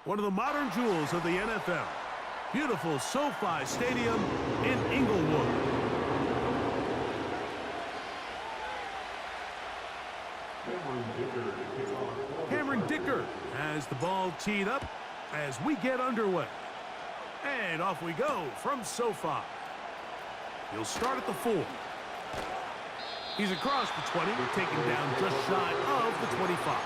One of the modern jewels of the NFL. Beautiful SoFi Stadium in Inglewood. Cameron Dicker has the ball teed up as we get underway. And off we go from SoFi. He'll start at the 4. He's across the 20, taken down just shy of the 25.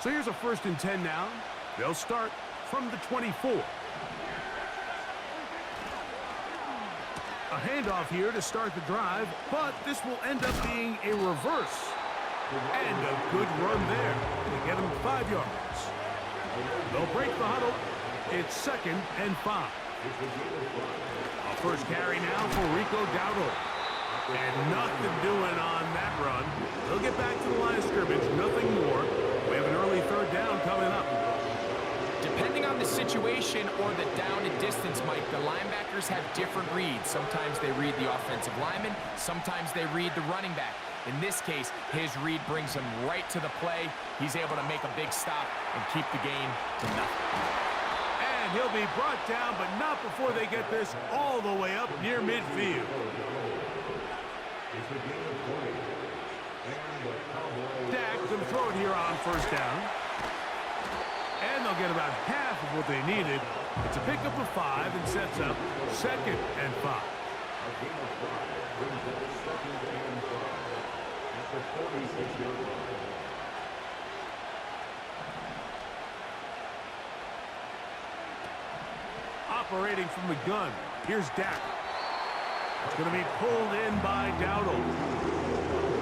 So here's a 1st and 10 now. They'll start from the 24. A handoff here to start the drive, but this will end up being a reverse. And a good run there to get him 5 yards. They'll break the huddle. It's 2nd and 5. A first carry now for Rico Dowdle. And nothing doing on that run. They'll get back to the line of scrimmage, nothing more. We have an early 3rd down coming up. Depending on the situation or the down and distance, Mike, the linebackers have different reads. Sometimes they read the offensive lineman, sometimes they read the running back. In this case, his read brings him right to the play. He's able to make a big stop and keep the game to nothing. And he'll be brought down, but not before they get this all the way up near midfield. Dak going to throw it here on 1st down. And they'll get about half of what they needed. It's a pickup of 5 and sets up 2nd and 5. Operating from the gun, here's Dak. It's going to be pulled in by Dowdle.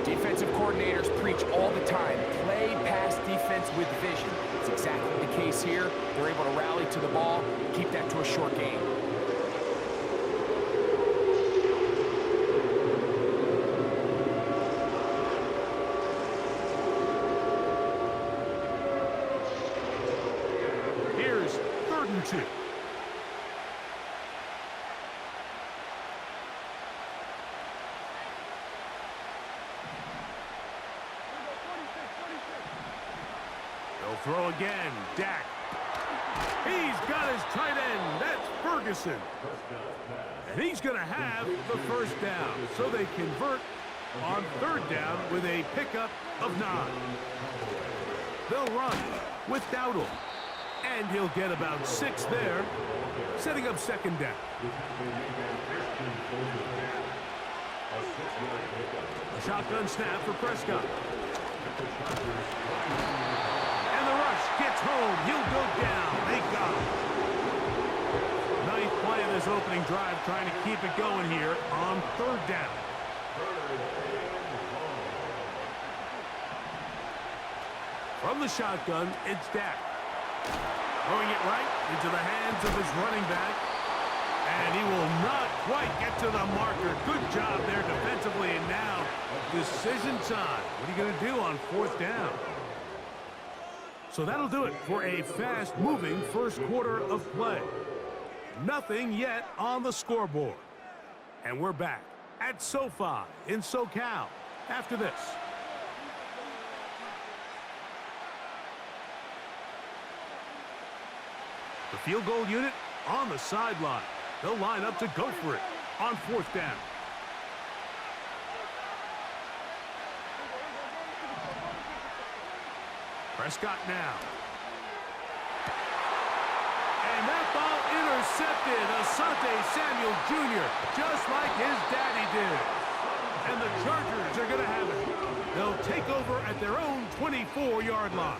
Defensive coordinators preach all the time, play pass defense with vision. It's exactly the case here. They're able to rally to the ball, keep that to a short game. Here's 3rd and 2. Throw again, Dak. He's got his tight end. That's Ferguson. And he's going to have the 1st down. So they convert on 3rd down with a pickup of 9. They'll run with Dowdle. And he'll get about 6 there, setting up 2nd down. A shotgun snap for Prescott. Gets home. He'll go down. They got him. 9th play of this opening drive, trying to keep it going here on 3rd down. From the shotgun, it's Dak. Throwing it right into the hands of his running back. And he will not quite get to the marker. Good job there defensively. And now, decision time. What are you going to do on 4th down? So that'll do it for a fast-moving 1st quarter of play. Nothing yet on the scoreboard. And we're back at SoFi in SoCal after this. The field goal unit on the sideline. They'll line up to go for it on 4th down. Prescott now. And that ball intercepted. Asante Samuel Jr., just like his daddy did. And the Chargers are going to have it. They'll take over at their own 24-yard line.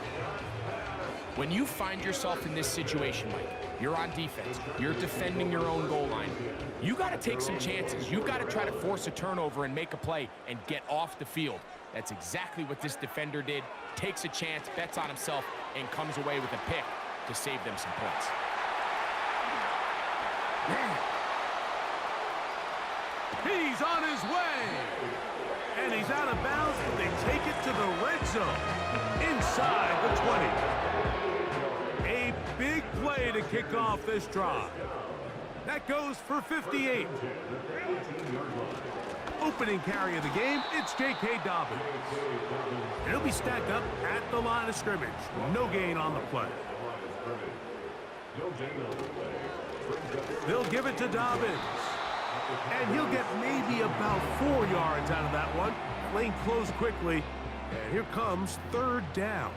When you find yourself in this situation, Mike, you're on defense, you're defending your own goal line, you got to take some chances. You've got to try to force a turnover and make a play and get off the field. That's exactly what this defender did. Takes a chance, bets on himself, and comes away with a pick to save them some points. He's on his way. And he's out of bounds, but they take it to the red zone. Inside the 20. A big play to kick off this drive. That goes for 58. Opening carry of the game, it's J.K. Dobbins. And he'll be stacked up at the line of scrimmage. No gain on the play. They'll give it to Dobbins. And he'll get maybe about 4 yards out of that one. Lane closed quickly. And here comes third down.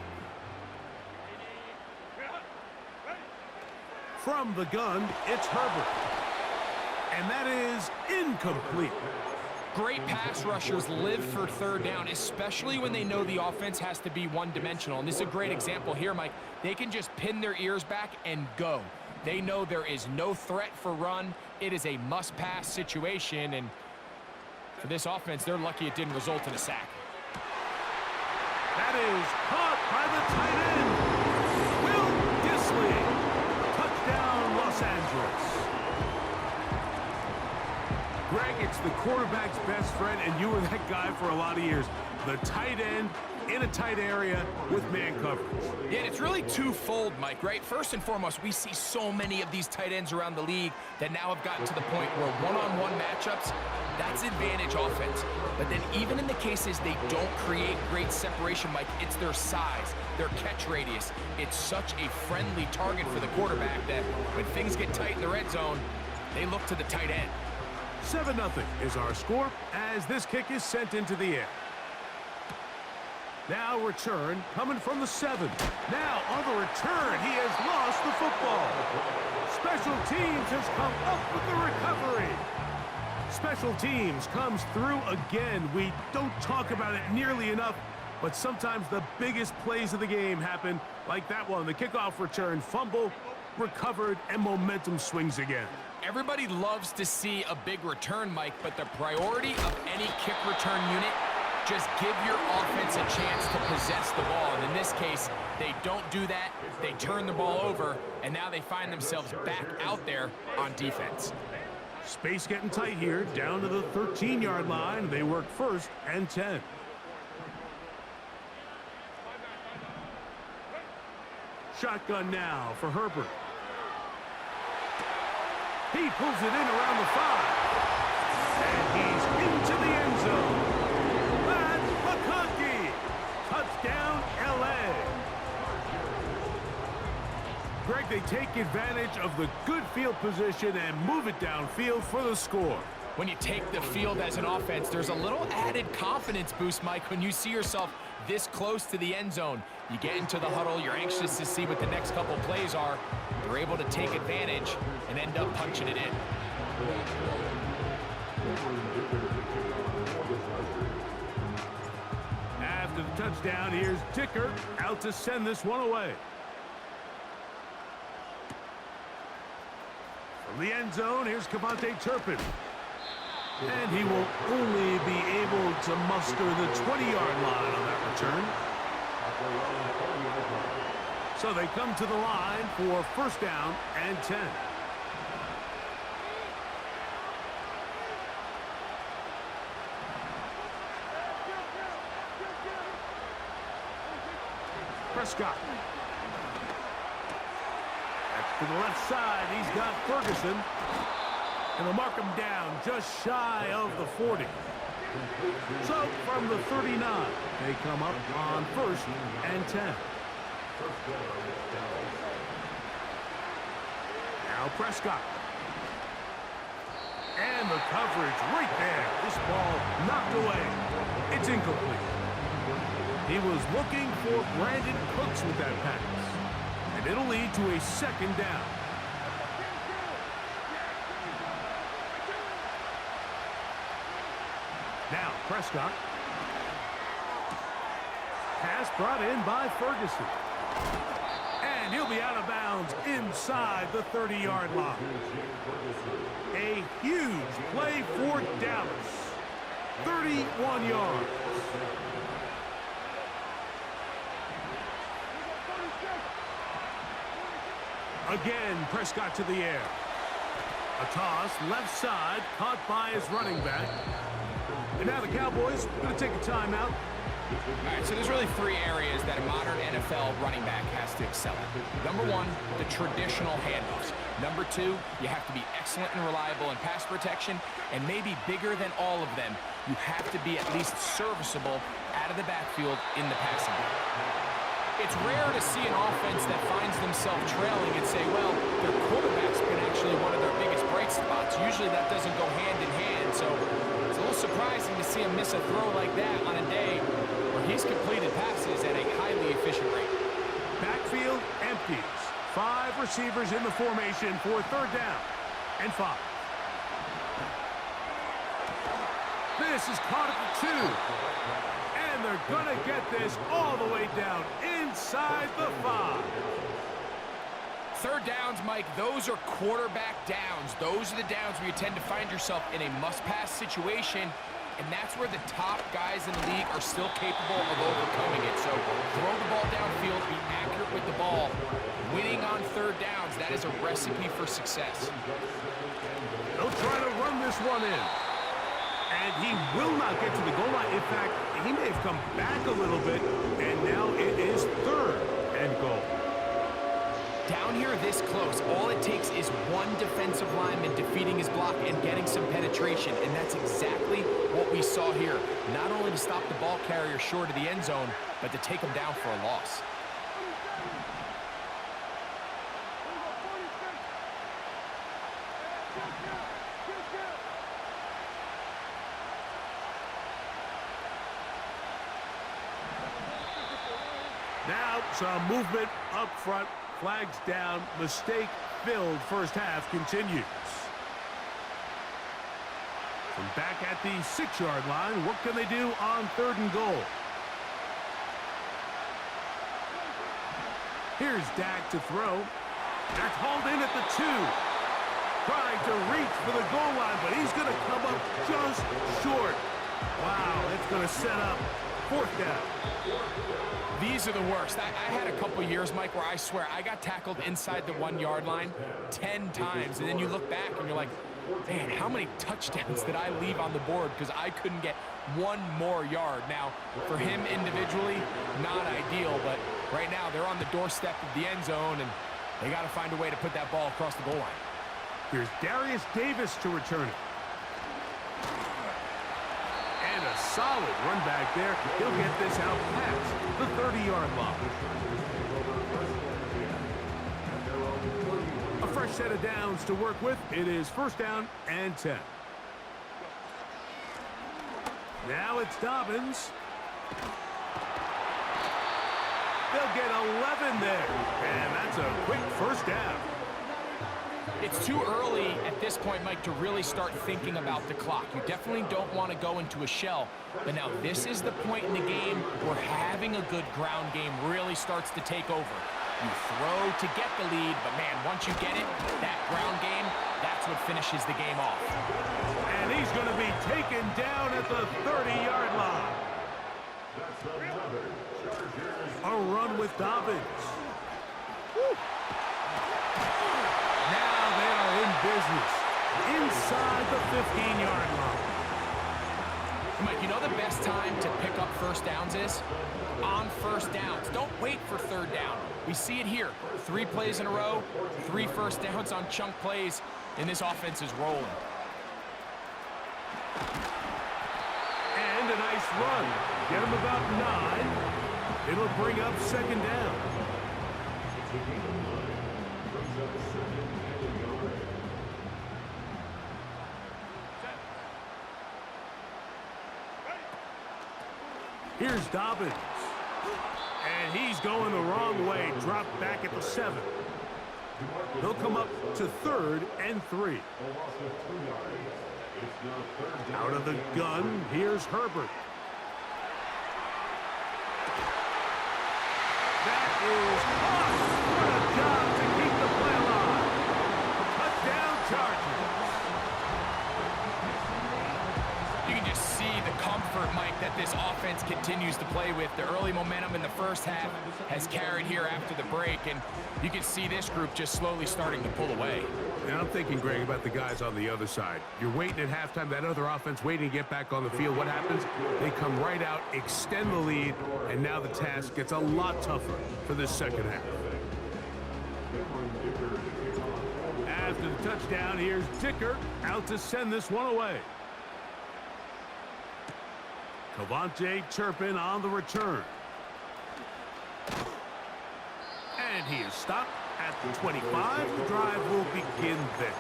From the gun, it's Herbert. And that is incomplete. Great pass rushers live for third down, especially when they know the offense has to be one-dimensional. And this is a great example here, Mike. They can just pin their ears back and go. They know there is no threat for run. It is a must-pass situation, and for this offense, they're lucky it didn't result in a sack. That is caught by the tight end, Will Dissly. Touchdown, Los Angeles. Greg, it's the quarterback's best friend, and you were that guy for a lot of years. The tight end in a tight area with man coverage. Yeah, and it's really twofold, Mike, right? First and foremost, we see so many of these tight ends around the league that now have gotten to the point where one-on-one matchups, that's advantage offense. But then even in the cases they don't create great separation, Mike, it's their size, their catch radius. It's such a friendly target for the quarterback that when things get tight in the red zone, they look to the tight end. 7-0 is our score as this kick is sent into the air. Now return coming from the 7. Now on the return, he has lost the football. Special teams has come up with the recovery. Special teams comes through again. We don't talk about it nearly enough, but sometimes the biggest plays of the game happen like that one. The kickoff return, fumble, recovered, and momentum swings again. Everybody loves to see a big return, Mike, but the priority of any kick return unit, just give your offense a chance to possess the ball. And in this case, they don't do that. They turn the ball over, and now they find themselves back out there on defense. Space getting tight here, down to the 13-yard line. They work 1st and 10. Shotgun now for Herbert. He pulls it in around the 5. And he's into the end zone. That's McConkey. Touchdown, L.A. Greg, they take advantage of the good field position and move it downfield for the score. When you take the field as an offense, there's a little added confidence boost, Mike, when you see yourself this close to the end zone. You get into the huddle, you're anxious to see what the next couple plays are. They're able to take advantage and end up punching it in. After the touchdown, here's Dicker out to send this one away. From the end zone, here's Cavante Turpin. And he will only be able to muster the 20-yard line on that return. So they come to the line for 1st down and 10. Prescott. Back to the left side, he's got Ferguson. And they'll mark him down just shy of the 40. So from the 39, they come up on 1st and 10. Now Prescott. And the coverage right there. This ball knocked away. It's incomplete. He was looking for Brandon Cooks with that pass. And it'll lead to a 2nd down. Now Prescott. Pass brought in by Ferguson. And he'll be out of bounds inside the 30-yard line. A huge play for Dallas. 31 yards. Again, Prescott to the air. A toss, left side, caught by his running back. And now the Cowboys are going to take a timeout. All right, so there's really three areas that a modern NFL running back has to excel at. Number one, the traditional handoffs. Number two, you have to be excellent and reliable in pass protection. And maybe bigger than all of them, you have to be at least serviceable out of the backfield in the passing game. It's rare to see an offense that finds themselves trailing and say, well, their quarterback's been actually one of their biggest bright spots. Usually that doesn't go hand in hand, so it's a little surprising to see him miss a throw like that on a day where he's completed passes at a highly efficient rate. Backfield empties. 5 receivers in the formation for 3rd down and 5. This is caught at the 2. And they're going to get this all the way down inside the 5. 3rd downs, Mike, those are quarterback downs. Those are the downs where you tend to find yourself in a must-pass situation, and that's where the top guys in the league are still capable of overcoming it. So throw the ball downfield, be accurate with the ball. Winning on 3rd downs, that is a recipe for success. They'll try to run this one in. And he will not get to the goal line. In fact, he may have come back a little bit, and now it is 3rd and goal. Down here this close, all it takes is one defensive lineman defeating his block and getting some penetration, and that's exactly what we saw here. Not only to stop the ball carrier short of the end zone, but to take him down for a loss. Now some movement up front. Flags down. Mistake-filled first half continues. From back at the 6-yard line, what can they do on 3rd and goal? Here's Dak to throw. That's hauled in at the 2. Trying to reach for the goal line, but he's going to come up just short. Wow, that's going to set up 4th down. These are the worst. I had a couple years, Mike, where I swear I got tackled inside the 1-yard line 10 times, and then you look back and you're like, man, how many touchdowns did I leave on the board because I couldn't get one more yard? Now, for him individually, not ideal, but right now they're on the doorstep of the end zone, and they got to find a way to put that ball across the goal line. Here's Darius Davis to return it. And a solid run back there. He'll get this out past the 30-yard line. A fresh set of downs to work with. It is 1st down and 10. Now it's Dobbins. They'll get 11 there. And that's a quick 1st down. It's too early at this point, Mike, to really start thinking about the clock. You definitely don't want to go into a shell. But now this is the point in the game where having a good ground game really starts to take over. You throw to get the lead, but man, once you get it, that ground game, that's what finishes the game off. And he's going to be taken down at the 30-yard line. A run with Dobbins. Woo. Business inside the 15-yard line. Mike, you know the best time to pick up 1st downs is? On 1st downs. Don't wait for 3rd down. We see it here. 3 plays in a row, 3 1st downs on chunk plays, and this offense is rolling. And a nice run. Get him about 9. It'll bring up 2nd down. Here's Dobbins. And he's going the wrong way. Dropped back at the 7. He'll come up to 3rd and 3. Out of the gun, here's Herbert. That is caught. What a effort, Mike, that this offense continues to play with. The early momentum in the first half has carried here after the break, and you can see this group just slowly starting to pull away. And I'm thinking, Greg, about the guys on the other side. You're waiting at halftime, that other offense waiting to get back on the field. What happens? They come right out, extend the lead, and now the task gets a lot tougher for this second half. After the touchdown, here's Dicker out to send this one away. Cavante Turpin on the return. And he is stopped at the 25. The drive will begin there.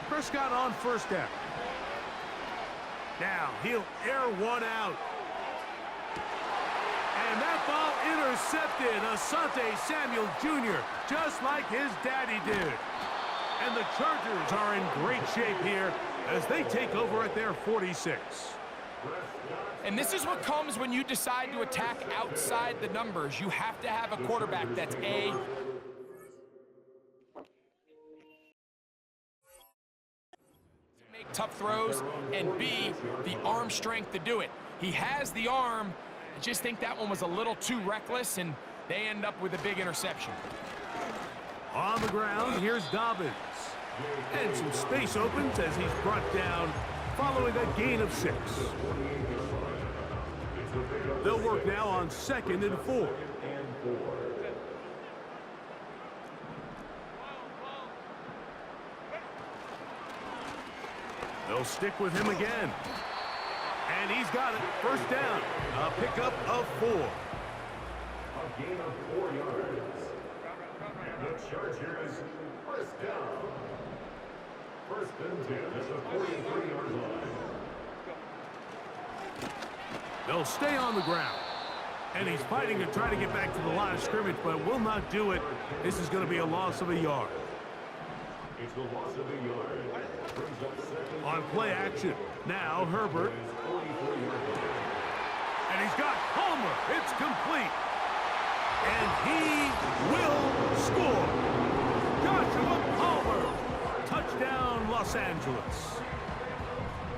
Prescott on first down. Now he'll air one out. And that ball intercepted. Asante Samuel Jr., just like his daddy did. And the Chargers are in great shape here as they take over at their 46. And this is what comes when you decide to attack outside the numbers. You have to have a quarterback that's make tough throws, and B, the arm strength to do it. He has the arm. I just think that one was a little too reckless, and they end up with a big interception. On the ground, here's Dobbins. And some space opens as he's brought down following a gain of 6. They'll work now on 2nd and 4. They'll stick with him again. And he's got it. First down. A pickup of 4. A gain of 4 yards. And the Chargers first down. First and 10 at the 43-yard line. They'll stay on the ground. And he's fighting to try to get back to the line of scrimmage, but will not do it. This is going to be a loss of a yard. It's the loss of a yard. Brings up second. On play action. Now Herbert. And he's got Palmer. It's complete. And he will score. Joshua Palmer. Touchdown, Los Angeles.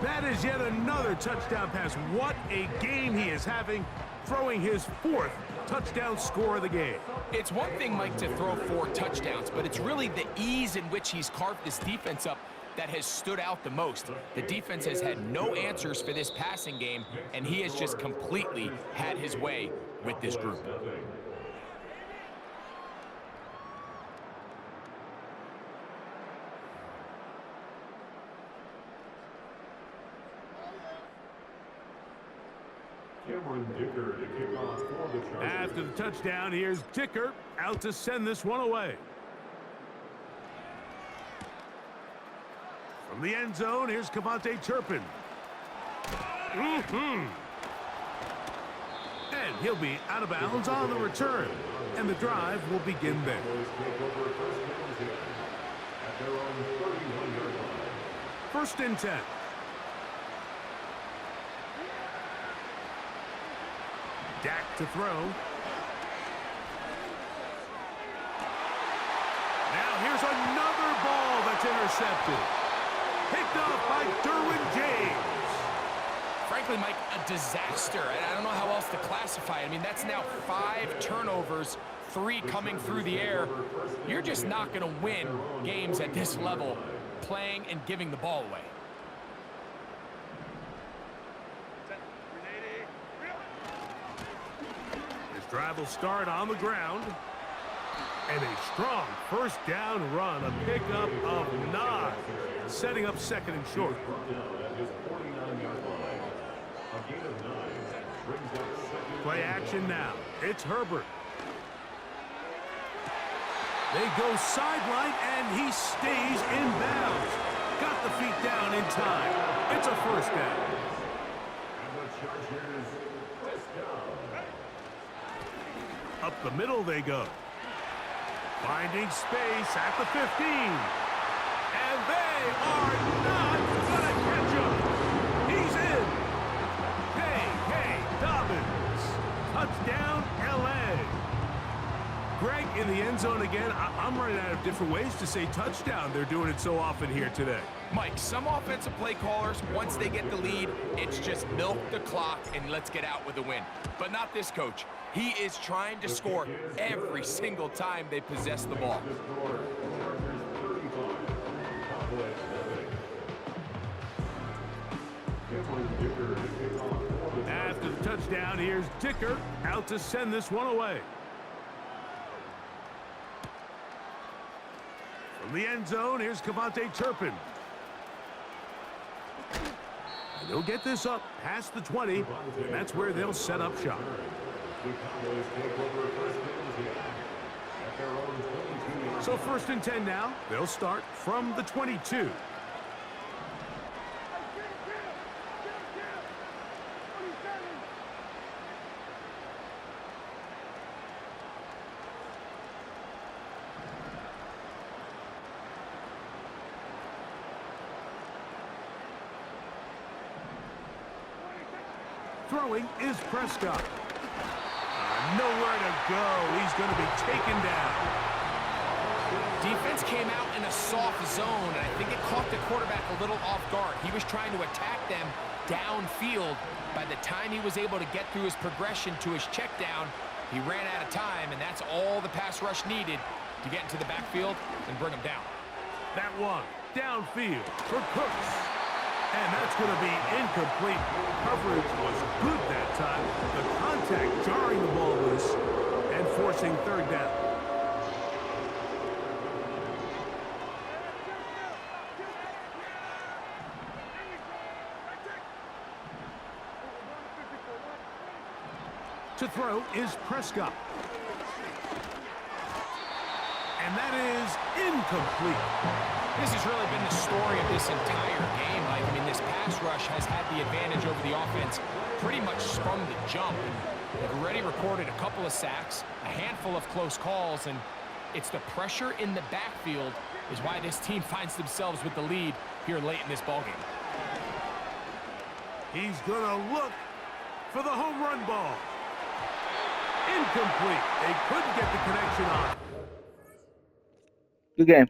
That is yet another touchdown pass. What a game he is having, throwing his 4th touchdown score of the game. It's one thing, Mike, to throw 4 touchdowns, but it's really the ease in which he's carved this defense up that has stood out the most. The defense has had no answers for this passing game, and he has just completely had his way with this group. After the touchdown, here's Dicker out to send this one away. From the end zone, here's Cavante Turpin. And he'll be out of bounds on the return. And the drive will begin there. First and 10. Dak to throw. Now here's another ball that's intercepted. Picked off by Derwin James. Frankly, Mike, a disaster. I don't know how else to classify it. I mean, that's now 5 turnovers, 3 coming through the air. You're just not going to win games at this level playing and giving the ball away. Drive will start on the ground. And a strong first down run, a pickup of 9, setting up 2nd and short. Play action now. It's Herbert. They go sideline, and he stays in bounds. Got the feet down in time. It's a first down. Chargers, first down. Up the middle they go. Finding space at the 15. And they are not going to catch him. He's in. J.K. Dobbins. Touchdown, L.A. Greg, in the end zone again. I'm running out of different ways to say touchdown. They're doing it so often here today. Mike, some offensive play callers, once they get the lead, it's just milk the clock and let's get out with a win. But not this coach. He is trying to score every single time they possess the ball. After the touchdown, here's Dicker out to send this one away. From the end zone, here's Cavante Turpin. And they'll get this up past the 20, and that's where they'll set up shop. So 1st and 10 now. They'll start from the 22. Throwing is Prescott. Nowhere to go. He's going to be taken down. Defense came out in a soft zone, and I think it caught the quarterback a little off guard. He was trying to attack them downfield. By the time he was able to get through his progression to his check down, he ran out of time, and that's all the pass rush needed to get into the backfield and bring him down. That one downfield for Cooks. And that's going to be incomplete. Coverage was good that time. The contact jarring the ball loose and forcing 3rd down. To throw is Prescott. And that is incomplete. This has really been the story of this entire game, Mike. I mean, this pass rush has had the advantage over the offense pretty much from the jump. And they've already recorded a couple of sacks, a handful of close calls, and it's the pressure in the backfield is why this team finds themselves with the lead here late in this ballgame. He's going to look for the home run ball. Incomplete. They couldn't get the connection on. Good game.